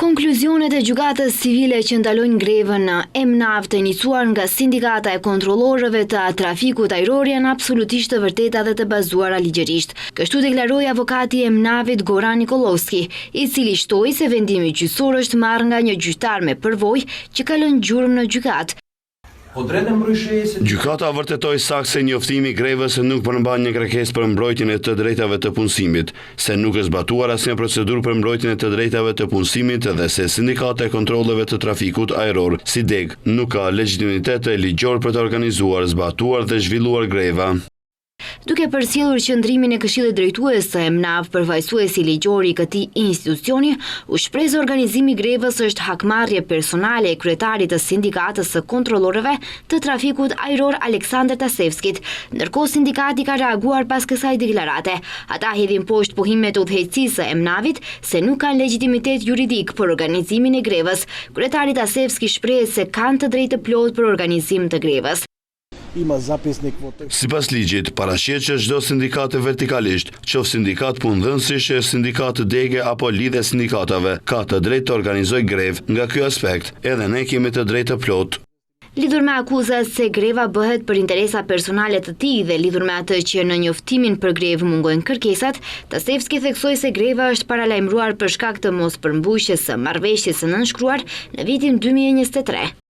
Konkluzionet e gjykatës civile që ndalojnë grevën në EMNAV të iniciuar nga Sindikata e Kontrollorëve të Trafikut Ajror janë absolutisht të vërteta dhe të bazuara ligjërisht. Kështu deklaroi avokati i EMNAV-it Goran Nikolovski, i cili shtoi se vendimi gjyqësor është marrë nga një gjyqtar me përvojë që ka lënë gjurmë në gjykatë. Gjykata vërtetoi saktë se njoftimi i grevës nuk përmban një kërkesë për mbrojtjen e të drejtave të punësimit, se nuk është zbatuar asnjë procedurë për mbrojtjen e të drejtave të punësimit dhe se Sindikata e Kontrolleve të Trafikut Ajror, SIDEG, nuk ka legjitimitet ligjor për të organizuar, zbatuar dhe zhvilluar greva. Duke përcjellur qëndrimin e Këshillit Drejtues të EMNAV, përfaqësuesi ligjor i këtij institucioni u shpreh se organizimi i grevës është hakmarrje personale e kryetarit të Sindikatës së Kontrollorëve të Trafikut Ajror Aleksandr Tasevskit, ndërkohë sindikati ka reaguar pas kësaj deklarate. Ata hedhin poshtë pohimet e udhëheqësisë së EMNAV-it se nuk kanë legjitimitet juridik për organizimin e grevës. Kryetari Tasevski shpreh se kanë të drejtë plot për organizim të grevës. Sipas ligjit, paraqet që çdo sindikat vertikalisht, qoftë sindikat punëdhënësish, sindikat dege apo lidhje sindikatave, ka të drejtë të organizojë grevë. Nga ky aspekt, edhe ne kemi të drejtë plot. Lidhur me akuzat se greva bëhet për interesa personale të tij dhe lidhur me atë që në njoftimin për grevë mungojnë kërkesat, Tasevski theksoi se greva është paralajmëruar për shkak të mospërmbushjes së marrëveshjes së nënshkruar në vitin 2023.